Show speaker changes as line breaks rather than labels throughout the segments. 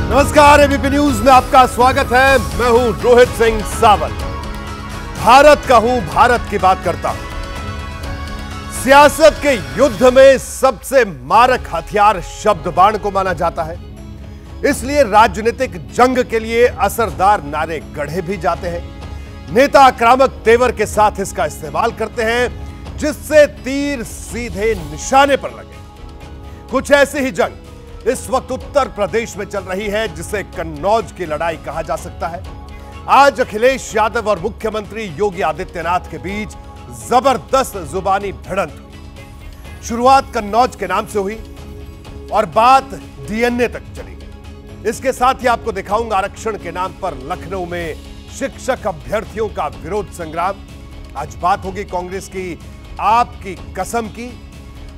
नमस्कार, ABP news में आपका स्वागत है। मैं हूं रोहित सिंह सावल। भारत का हूं, भारत की बात करता हूं। सियासत के युद्ध में सबसे मारक हथियार शब्द बाण को माना जाता है, इसलिए राजनीतिक जंग के लिए असरदार नारे गढ़े भी जाते हैं। नेता आक्रामक तेवर के साथ इसका इस्तेमाल करते हैं, जिससे तीर सीधे निशाने पर लगे। कुछ ऐसी ही जंग इस वक्त उत्तर प्रदेश में चल रही है, जिसे कन्नौज की लड़ाई कहा जा सकता है। आज अखिलेश यादव और मुख्यमंत्री योगी आदित्यनाथ के बीच जबरदस्त जुबानी भिड़ंत हुई। शुरुआत कन्नौज के नाम से हुई और बात डीएनए तक चली गई। इसके साथ ही आपको दिखाऊंगा आरक्षण के नाम पर लखनऊ में शिक्षक अभ्यर्थियों का विरोध संग्राम। आज बात होगी कांग्रेस की आपकी कसम की।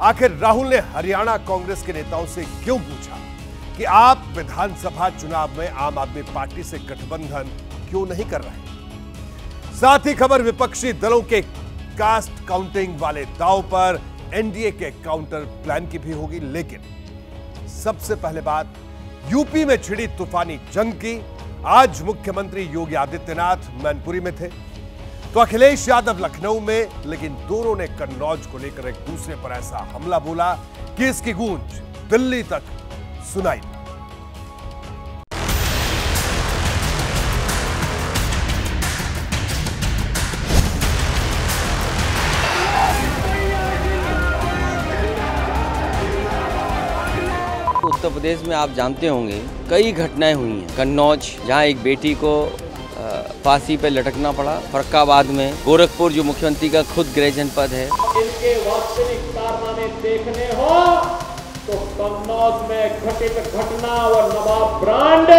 आखिर राहुल ने हरियाणा कांग्रेस के नेताओं से क्यों पूछा कि आप विधानसभा चुनाव में आम आदमी पार्टी से गठबंधन क्यों नहीं कर रहे। साथ ही खबर विपक्षी दलों के कास्ट काउंटिंग वाले दांव पर एनडीए के काउंटर प्लान की भी होगी। लेकिन सबसे पहले बात यूपी में छिड़ी तूफानी जंग की। आज मुख्यमंत्री योगी आदित्यनाथ मैनपुरी में थे तो अखिलेश यादव लखनऊ में, लेकिन दोनों ने कन्नौज को लेकर एक दूसरे पर ऐसा हमला बोला कि इसकी गूंज दिल्ली तक सुनाई दी।
उत्तर प्रदेश में आप जानते होंगे कई घटनाएं हुई हैं। कन्नौज, जहां एक बेटी को फांसी पे लटकना पड़ा। फरक्काबाद में, गोरखपुर जो मुख्यमंत्री का खुद गृह जनपद है।
इनके वास्तविक कारनामे देखने हो तो कन्नौज में घटित घटना और नवाब ब्रांड,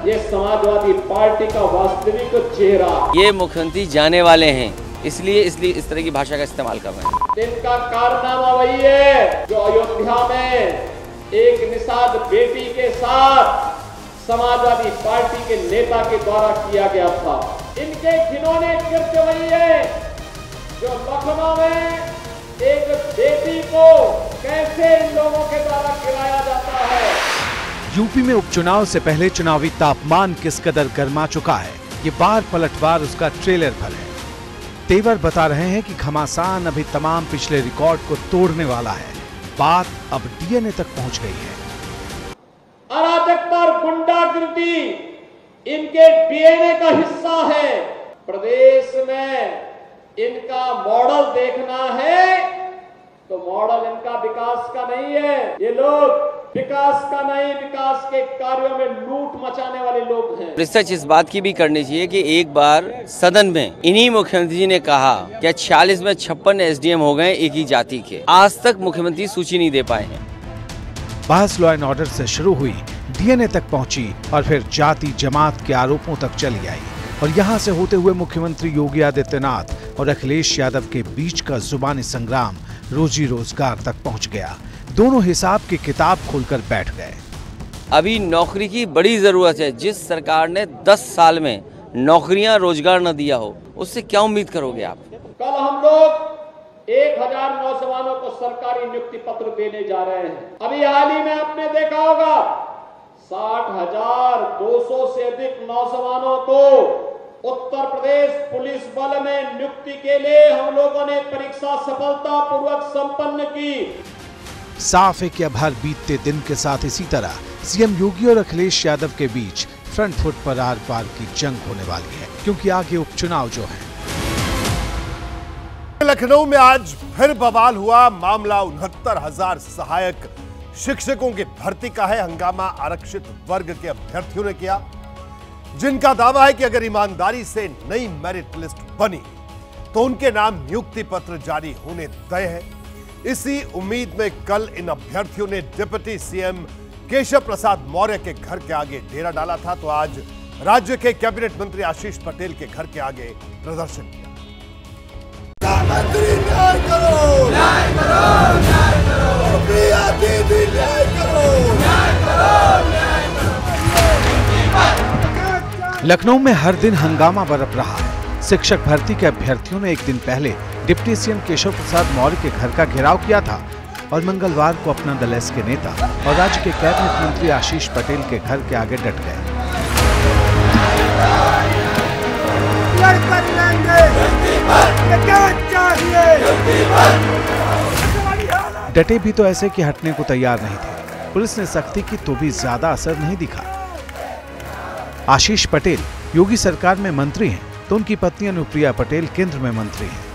ये समाजवादी पार्टी का वास्तविक चेहरा।
ये मुख्यमंत्री जाने वाले हैं, इसलिए इस तरह की भाषा का इस्तेमाल कर रहे हैं।
इनका कारनामा वही है जो अयोध्या में एक निषाद बेटी के साथ समाजवादी पार्टी के नेता के द्वारा किया गया था। इनके घिनौने कृत्य वही है जो लखनऊ में एक बेटी को कैसे इन लोगों के द्वारा गिराया जाता है।
यूपी में उपचुनाव से पहले चुनावी तापमान किस कदर गर्मा चुका है, ये बार पलटवार उसका ट्रेलर पर है। तेवर बता रहे हैं कि घमासान अभी तमाम पिछले रिकॉर्ड को तोड़ने वाला है। बात अब डीएनए तक पहुंच गई है।
अराजकता और गुंडागिर्दी इनके डीएनए का हिस्सा है। प्रदेश में इनका मॉडल देखना है तो मॉडल इनका विकास का नहीं है। ये लोग विकास का नहीं, विकास के कार्यों में लूट मचाने वाले लोग हैं।
रिसर्च इस बात की भी करनी चाहिए कि एक बार सदन में इन्हीं मुख्यमंत्री जी ने कहा कि 46 में 56 एसडीएम हो गए एक ही जाति के। आज तक मुख्यमंत्री सूची नहीं दे पाए हैं।
बहस लॉ एंड ऑर्डर से शुरू हुई, डीएनए तक पहुंची और फिर जाति जमात के आरोपों तक चली आई। और यहां से होते हुए मुख्यमंत्री योगी आदित्यनाथ और अखिलेश यादव के बीच का जुबानी संग्राम रोजी रोजगार तक पहुंच गया। दोनों हिसाब की किताब खोलकर बैठ गए।
अभी नौकरी की बड़ी जरूरत है। जिस सरकार ने 10 साल में नौकरियां रोजगार न दिया हो, उससे क्या उम्मीद करोगे आप।
कल हम लोग 1000 नौजवानों को सरकारी नियुक्ति पत्र देने जा रहे हैं। अभी हाल ही में आपने देखा होगा 60,200 से अधिक नौजवानों को उत्तर प्रदेश पुलिस बल में नियुक्ति के लिए हम लोगों ने परीक्षा सफलतापूर्वक संपन्न की।
साफ है कि अब हर बीतते दिन के साथ इसी तरह सीएम योगी और अखिलेश यादव के बीच फ्रंट फुट पर आर पार की जंग होने वाली है, क्योंकि आगे उपचुनाव जो है।
लखनऊ में आज फिर बवाल हुआ। मामला 69,000 सहायक शिक्षकों की भर्ती का है। हंगामा आरक्षित वर्ग के अभ्यर्थियों ने किया, जिनका दावा है कि अगर ईमानदारी से नई मेरिट लिस्ट बनी तो उनके नाम नियुक्ति पत्र जारी होने तय है। इसी उम्मीद में कल इन अभ्यर्थियों ने डिप्टी सीएम केशव प्रसाद मौर्य के घर के आगे डेरा डाला था, तो आज राज्य के कैबिनेट मंत्री आशीष पटेल के घर के आगे प्रदर्शन किया। न्याय करो, न्याय करो, न्याय करो, प्रिया दीदी न्याय करो, न्याय करो, न्याय
करो। लखनऊ में हर दिन हंगामा बरप रहा है। शिक्षक भर्ती के अभ्यर्थियों ने एक दिन पहले डिप्टी सीएम केशव प्रसाद मौर्य के घर का घेराव किया था। और मंगलवार को अपना दल एस के नेता और राज्य के कैबिनेट मंत्री आशीष पटेल के घर के आगे डट गए। डटे भी तो ऐसे कि हटने को तैयार नहीं थे। पुलिस ने सख्ती की तो भी ज्यादा असर नहीं दिखा। आशीष पटेल योगी सरकार में मंत्री हैं, तो उनकी पत्नी अनुप्रिया पटेल केंद्र में मंत्री हैं।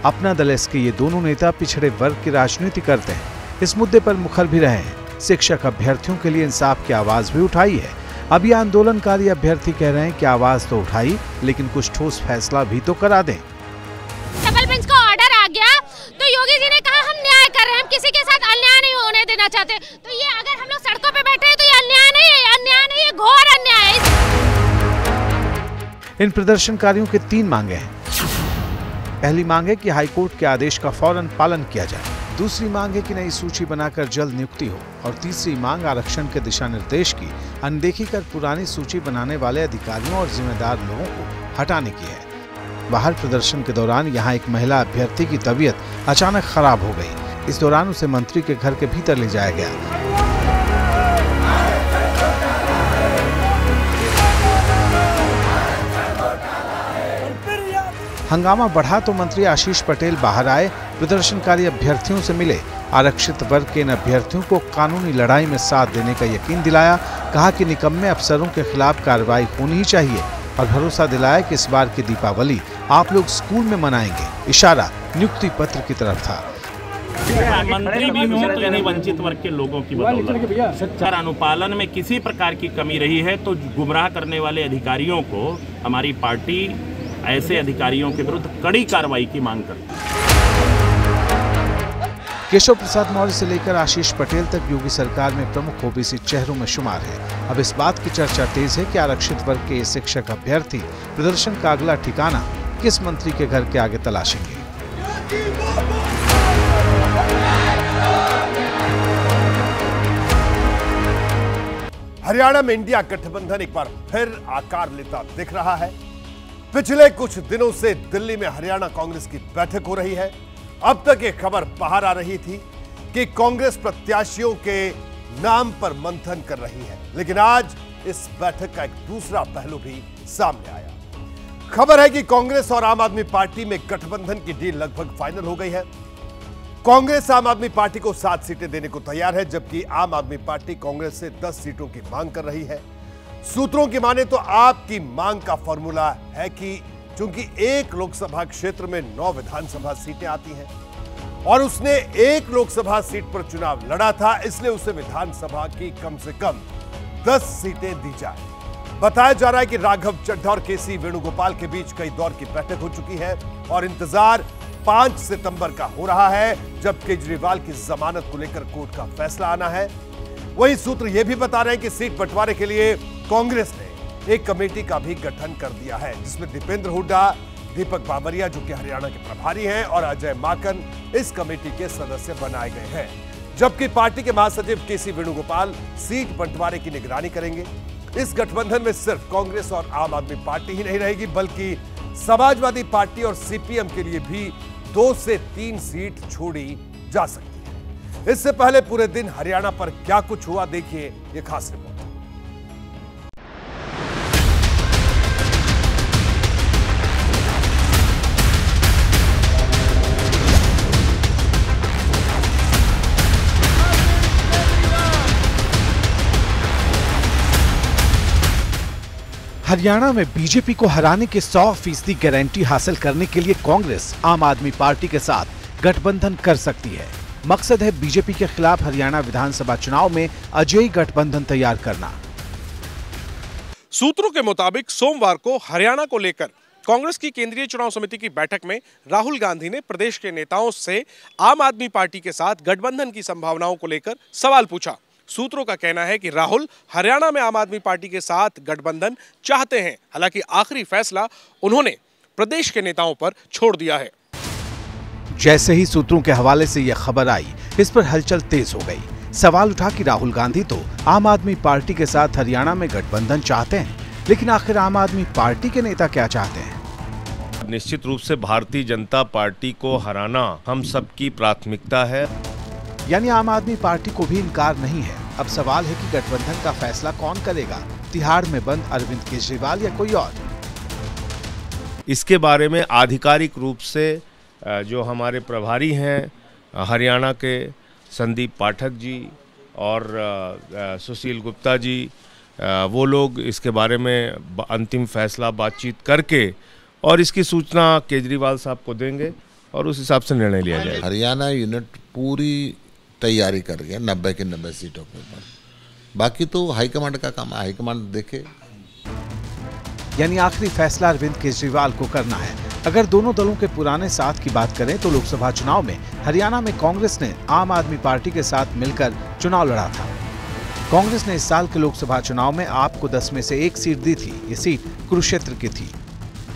अपना दल एस के ये दोनों नेता पिछड़े वर्ग की राजनीति करते हैं। इस मुद्दे पर मुखर भी रहे हैं। शिक्षक अभ्यर्थियों के लिए इंसाफ की आवाज भी उठाई है। अब ये आंदोलनकारी अभ्यर्थी कह रहे हैं कि आवाज तो उठाई, लेकिन कुछ ठोस फैसला भी तो करा दें।
डबल बेंच का ऑर्डर आ गया तो योगी जी ने कहा हम न्याय कर रहे हैं, हम किसी के साथ अन्याय नहीं होने देना चाहते। तो ये अगर हम लोग सड़कों पे बैठे हैं तो ये अन्याय नहीं है, अन्याय नहीं है, घोर अन्याय है।
इन प्रदर्शनकारियों के 3 मांगे हैं। पहली मांग है कि हाईकोर्ट के आदेश का फौरन पालन किया जाए। दूसरी मांग है कि नई सूची बनाकर जल्द नियुक्ति हो और तीसरी मांग आरक्षण के दिशा निर्देश की अनदेखी कर पुरानी सूची बनाने वाले अधिकारियों और जिम्मेदार लोगों को हटाने की है। बाहर प्रदर्शन के दौरान यहां एक महिला अभ्यर्थी की तबीयत अचानक खराब हो गई। इस दौरान उसे मंत्री के घर के भीतर ले जाया गया। हंगामा बढ़ा तो मंत्री आशीष पटेल बाहर आए, प्रदर्शनकारी अभ्यर्थियों से मिले, आरक्षित वर्ग के इन अभ्यर्थियों को कानूनी लड़ाई में साथ देने का यकीन दिलाया। कहा कि निकम्मे अफसरों के खिलाफ कार्रवाई होनी ही चाहिए और भरोसा दिलाया कि इस बार की दीपावली आप लोग स्कूल में मनाएंगे। इशारा नियुक्ति पत्र की तरफ था।
मंत्री भी हों तो इन्हीं वंचित वर्ग के लोगों की बदौलत। अगर अनुपालन में किसी प्रकार की कमी रही है तो गुमराह करने वाले अधिकारियों को हमारी पार्टी ऐसे अधिकारियों के विरुद्ध कड़ी कार्रवाई की मांग करती है।
केशव प्रसाद मौर्य से लेकर आशीष पटेल तक योगी सरकार में प्रमुख ओबीसी चेहरों में शुमार है। अब इस बात की चर्चा तेज है कि आरक्षित वर्ग के शिक्षक अभ्यर्थी प्रदर्शन का अगला ठिकाना किस मंत्री के घर के आगे तलाशेंगे।
हरियाणा में इंडिया गठबंधन एक बार फिर आकार लेता दिख रहा है। पिछले कुछ दिनों से दिल्ली में हरियाणा कांग्रेस की बैठक हो रही है। अब तक ये खबर बाहर आ रही थी कि कांग्रेस प्रत्याशियों के नाम पर मंथन कर रही है, लेकिन आज इस बैठक का एक दूसरा पहलू भी सामने आया। खबर है कि कांग्रेस और आम आदमी पार्टी में गठबंधन की डील लगभग फाइनल हो गई है। कांग्रेस आम आदमी पार्टी को 7 सीटें देने को तैयार है, जबकि आम आदमी पार्टी कांग्रेस से 10 सीटों की मांग कर रही है। सूत्रों की माने तो आपकी मांग का फॉर्मूला है कि चूंकि एक लोकसभा क्षेत्र में 9 विधानसभा सीटें आती हैं और उसने एक लोकसभा सीट पर चुनाव लड़ा था, इसलिए उसे विधानसभा की कम से कम 10 सीटें दी जाए। बताया जा रहा है कि राघव चड्ढा और केसी वेणुगोपाल के बीच कई दौर की बैठक हो चुकी है और इंतजार 5 सितंबर का हो रहा है, जब केजरीवाल की जमानत को लेकर कोर्ट का फैसला आना है। वहीं सूत्र यह भी बता रहे हैं कि सीट बंटवारे के लिए कांग्रेस ने एक कमेटी का भी गठन कर दिया है, जिसमें दीपेंद्र हुड्डा, दीपक बाबरिया जो कि हरियाणा के प्रभारी हैं और अजय माकन इस कमेटी के सदस्य बनाए गए हैं, जबकि पार्टी के महासचिव केसी वेणुगोपाल सीट बंटवारे की निगरानी करेंगे। इस गठबंधन में सिर्फ कांग्रेस और आम आदमी पार्टी ही नहीं रहेगी, बल्कि समाजवादी पार्टी और सीपीएम के लिए भी 2 से 3 सीट छोड़ी जा सकती है। इससे पहले पूरे दिन हरियाणा पर क्या कुछ हुआ, देखिए ये खास रिपोर्ट।
हरियाणा में बीजेपी को हराने की 100% गारंटी हासिल करने के लिए कांग्रेस आम आदमी पार्टी के साथ गठबंधन कर सकती है। मकसद है बीजेपी के खिलाफ हरियाणा विधानसभा चुनाव में अजेय गठबंधन तैयार करना।
सूत्रों के मुताबिक सोमवार को हरियाणा को लेकर कांग्रेस की केंद्रीय चुनाव समिति की बैठक में राहुल गांधी ने प्रदेश के नेताओं से आम आदमी पार्टी के साथ गठबंधन की संभावनाओं को लेकर सवाल पूछा। सूत्रों का कहना है कि राहुल हरियाणा में आम आदमी पार्टी के साथ गठबंधन चाहते हैं, हालांकि आखिरी फैसला उन्होंने प्रदेश के नेताओं पर छोड़ दिया है।
जैसे ही सूत्रों के हवाले से यह खबर आई, इस पर हलचल तेज हो गई। सवाल उठा कि राहुल गांधी तो आम आदमी पार्टी के साथ हरियाणा में गठबंधन चाहते हैं, लेकिन आखिर आम आदमी पार्टी के नेता क्या चाहते हैं?
निश्चित रूप से भारतीय जनता पार्टी को हराना हम सबकी प्राथमिकता है।
यानी आम आदमी पार्टी को भी इनकार नहीं है। अब सवाल है कि गठबंधन का फैसला कौन करेगा, तिहाड़ में बंद अरविंद केजरीवाल या कोई और।
इसके बारे में आधिकारिक रूप से जो हमारे प्रभारी हैं हरियाणा के संदीप पाठक जी और सुशील गुप्ता जी, वो लोग इसके बारे में अंतिम फैसला बातचीत करके और इसकी सूचना केजरीवाल साहब को देंगे और उस हिसाब से निर्णय लिया जाएगा।
हरियाणा यूनिट पूरी तैयारी कर रही है 90 की 90 सीटों के ऊपर, बाकी तो हाईकमांड का काम है, हाईकमांड देखे।
यानी आखिरी फैसला अरविंद केजरीवाल को करना है। अगर दोनों दलों के पुराने साथ की बात करें तो लोकसभा चुनाव में हरियाणा में कांग्रेस ने आम आदमी पार्टी के साथ मिलकर चुनाव लड़ा था। कांग्रेस ने इस साल के लोकसभा चुनाव में आप को 10 में से 1 सीट दी थी। ये सीट कुरुक्षेत्र की थी।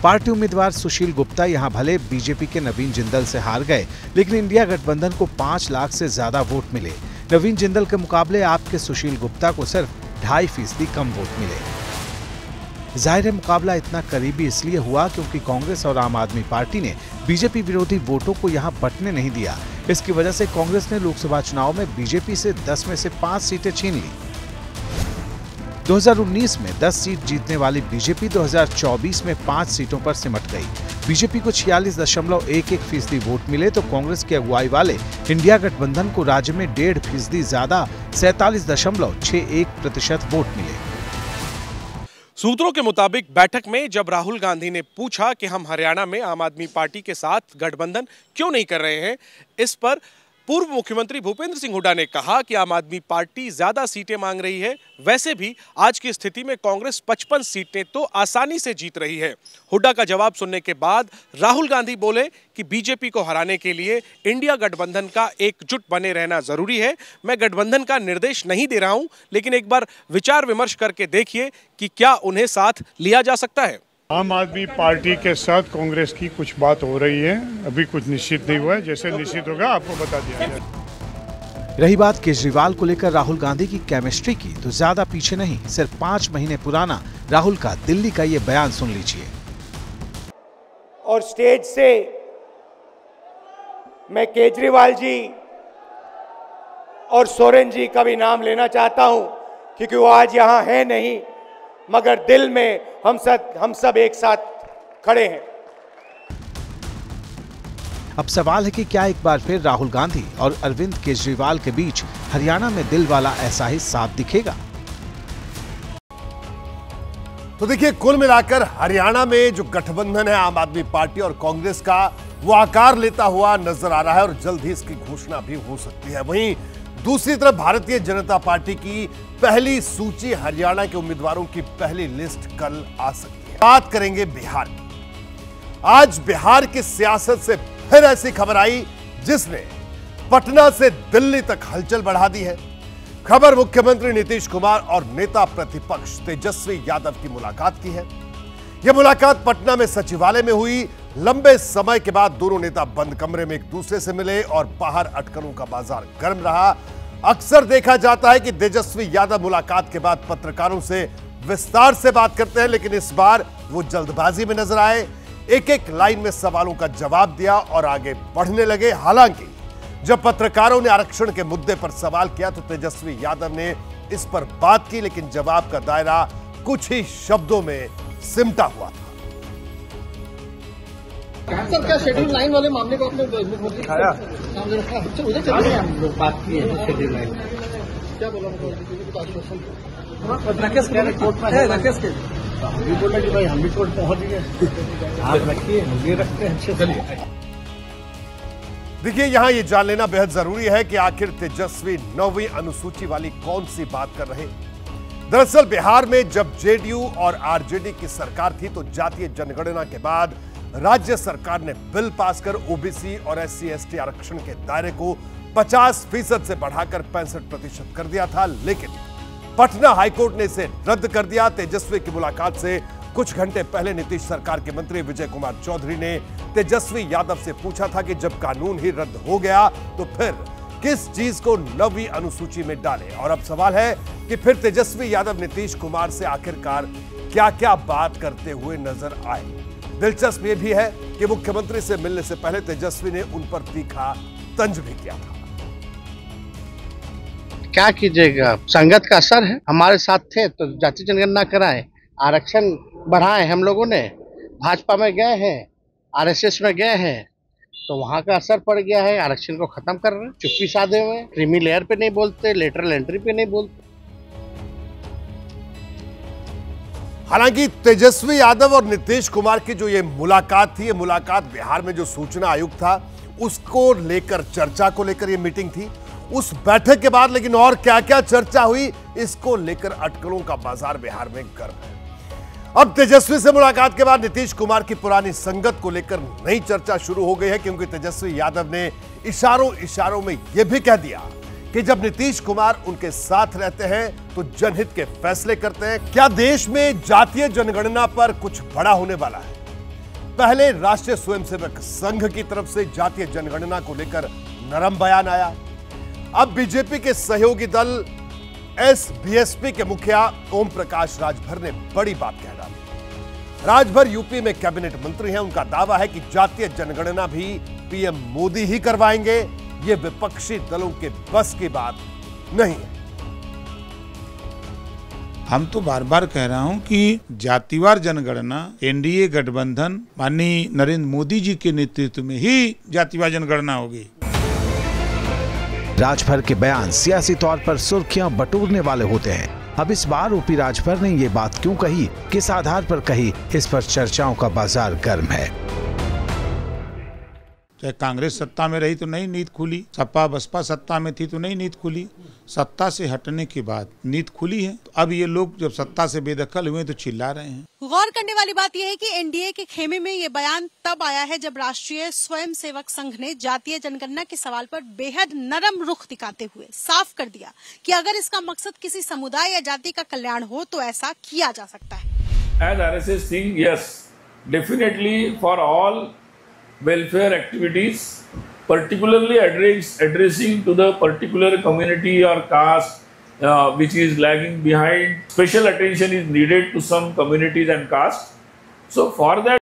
पार्टी उम्मीदवार सुशील गुप्ता यहां भले बीजेपी के नवीन जिंदल से हार गए, लेकिन इंडिया गठबंधन को 5 लाख से ज्यादा वोट मिले। नवीन जिंदल के मुकाबले आपके सुशील गुप्ता को सिर्फ 2.5% कम वोट मिले। जाहिर है मुकाबला इतना करीबी इसलिए हुआ क्योंकि कांग्रेस और आम आदमी पार्टी ने बीजेपी विरोधी वोटों को यहां बंटने नहीं दिया। इसकी वजह से कांग्रेस ने लोकसभा चुनाव में बीजेपी से 10 में से 5 सीटें छीन ली। 2019 में 10 सीट जीतने वाली बीजेपी 2024 में 5 सीटों पर सिमट गई। बीजेपी को 46.11% वोट मिले तो कांग्रेस की अगुवाई वाले इंडिया गठबंधन को राज्य में 1.5% ज्यादा 47.61% वोट मिले।
सूत्रों के मुताबिक बैठक में जब राहुल गांधी ने पूछा कि हम हरियाणा में आम आदमी पार्टी के साथ गठबंधन क्यों नहीं कर रहे हैं, इस पर पूर्व मुख्यमंत्री भूपेंद्र सिंह हुड्डा ने कहा कि आम आदमी पार्टी ज्यादा सीटें मांग रही है। वैसे भी आज की स्थिति में कांग्रेस 55 सीटें तो आसानी से जीत रही है। हुड्डा का जवाब सुनने के बाद राहुल गांधी बोले कि बीजेपी को हराने के लिए इंडिया गठबंधन का एकजुट बने रहना जरूरी है। मैं गठबंधन का निर्देश नहीं दे रहा हूं, लेकिन एक बार विचार विमर्श करके देखिए कि क्या उन्हें साथ लिया जा सकता है।
आम आदमी पार्टी के साथ कांग्रेस की कुछ बात हो रही है, अभी कुछ निश्चित नहीं हुआ है। जैसे निश्चित होगा आपको बता दिया जाए।
रही बात केजरीवाल को लेकर राहुल गांधी की केमिस्ट्री की, तो ज्यादा पीछे नहीं, सिर्फ 5 महीने पुराना राहुल का दिल्ली का ये बयान सुन लीजिए।
और स्टेज से मैं केजरीवाल जी और सोरेन जी का भी नाम लेना चाहता हूं, क्योंकि वो आज यहां है नहीं, मगर दिल में हम सब एक साथ खड़े हैं।
अब सवाल है कि क्या एक बार फिर राहुल गांधी और अरविंद केजरीवाल के बीच हरियाणा में दिल वाला ऐसा ही साथ दिखेगा?
तो देखिए, कुल मिलाकर हरियाणा में जो गठबंधन है आम आदमी पार्टी और कांग्रेस का, वो आकार लेता हुआ नजर आ रहा है और जल्द ही इसकी घोषणा भी हो सकती है। वहीं दूसरी तरफ भारतीय जनता पार्टी की पहली सूची हरियाणा के उम्मीदवारों की पहली लिस्ट कल आ सकती है। बात करेंगे बिहार की। आज बिहार की सियासत से फिर ऐसी खबर आई जिसने पटना से दिल्ली तक हलचल बढ़ा दी है। खबर मुख्यमंत्री नीतीश कुमार और नेता प्रतिपक्ष तेजस्वी यादव की मुलाकात की है। यह मुलाकात पटना में सचिवालय में हुई। लंबे समय के बाद दोनों नेता बंद कमरे में एक दूसरे से मिले और बाहर अटकलों का बाजार गर्म रहा। अक्सर देखा जाता है कि तेजस्वी यादव मुलाकात के बाद पत्रकारों से विस्तार से बात करते हैं, लेकिन इस बार वो जल्दबाजी में नजर आए। एक एक लाइन में सवालों का जवाब दिया और आगे बढ़ने लगे। हालांकि जब पत्रकारों ने आरक्षण के मुद्दे पर सवाल किया तो तेजस्वी यादव ने इस पर बात की, लेकिन जवाब का दायरा कुछ ही शब्दों में सिमटा हुआ था।
सर, क्या शेड्यूल 9 वाले मामले को आपने मुख्यमंत्री दिखाया? उधर चले गए हम लोग, बात की है शेड्यूल 9। क्या बोला राकेश के रिपोर्ट में है? राकेश के भी बोला कि भाई हम भी कोर्ट पहुंच गए, आप रखिए हम भी रखते हैं। अच्छे चलिए।
देखिए, यहां यह जान लेना बेहद जरूरी है कि आखिर तेजस्वी 9वीं अनुसूची वाली कौन सी बात कर रहे। दरअसल बिहार में जब जेडीयू और आरजेडी की सरकार थी तो जातीय जनगणना के बाद राज्य सरकार ने बिल पास कर ओबीसी और SC/ST आरक्षण के दायरे को 50% से बढ़ाकर 65% कर दिया था, लेकिन पटना हाईकोर्ट ने इसे रद्द कर दिया। तेजस्वी की मुलाकात से कुछ घंटे पहले नीतीश सरकार के मंत्री विजय कुमार चौधरी ने तेजस्वी यादव से पूछा था कि जब कानून ही रद्द हो गया तो फिर किस चीज को 9वीं अनुसूची में डालें। और अब सवाल है कि फिर तेजस्वी यादव नीतीश कुमार से आखिरकार क्या क्या बात करते हुए नजर आए। दिलचस्प यह भी है कि मुख्यमंत्री से मिलने से पहले तेजस्वी ने उन पर तीखा तंज भी किया था।
क्या कीजिएगा, संगत का असर है। हमारे साथ थे तो जाति जनगणना कराए, आरक्षण बढ़ाए। हम लोगों ने भाजपा में गए हैं, आरएसएस में गए हैं, तो वहाँ का असर पड़ गया है। आरक्षण को खत्म कर रहे हैं, चुप्पी साधे हुए, क्रीमी लेयर पे नहीं बोलते, लेटरल एंट्री पे नहीं बोलते।
हालांकि तेजस्वी यादव और नीतीश कुमार की जो ये मुलाकात थी, ये मुलाकात बिहार में जो सूचना आयुक्त था उसको लेकर, चर्चा को लेकर ये मीटिंग थी। उस बैठक के बाद लेकिन और क्या क्या चर्चा हुई, इसको लेकर अटकलों का बाजार बिहार में गर्म है। अब तेजस्वी से मुलाकात के बाद नीतीश कुमार की पुरानी संगत को लेकर नई चर्चा शुरू हो गई है, क्योंकि तेजस्वी यादव ने इशारों में यह भी कह दिया कि जब नीतीश कुमार उनके साथ रहते हैं तो जनहित के फैसले करते हैं। क्या देश में जातीय जनगणना पर कुछ बड़ा होने वाला है? पहले राष्ट्रीय स्वयंसेवक संघ की तरफ से जातीय जनगणना को लेकर नरम बयान आया। अब बीजेपी के सहयोगी दल एसबीएसपी के मुखिया ओम प्रकाश राजभर ने बड़ी बात कह डाली। राजभर यूपी में कैबिनेट मंत्री हैं। उनका दावा है कि जातीय जनगणना भी पीएम मोदी ही करवाएंगे। ये विपक्षी दलों के बस की बात नहीं है।
हम तो बार बार कह रहा हूं कि जातिवार जनगणना एनडीए गठबंधन माननीय नरेंद्र मोदी जी के नेतृत्व में ही जातिवार जनगणना होगी।
राजभर के बयान सियासी तौर पर सुर्खियां बटोरने वाले होते हैं। अब इस बार ओपी राजभर ने ये बात क्यों कही, किस आधार पर कही, इस पर चर्चाओं का बाजार गर्म है।
चाहे कांग्रेस सत्ता में रही तो नई नीति खुली, सपा बसपा सत्ता में थी तो नई नीति खुली, सत्ता से हटने के बाद नीति खुली है। तो अब ये लोग जब सत्ता से बेदखल हुए तो चिल्ला रहे हैं।
गौर करने वाली बात यह है कि एनडीए के खेमे में ये बयान तब आया है जब राष्ट्रीय स्वयंसेवक संघ ने जातीय जनगणना के सवाल पर बेहद नरम रुख दिखाते हुए साफ कर दिया कि अगर इसका मकसद किसी समुदाय या जाति का कल्याण हो तो ऐसा किया जा सकता है।
As RSS think, yes, definitely for all welfare activities, particularly addressing to the particular community or caste which is lagging behind, special attention is needed to some communities and castes. So for that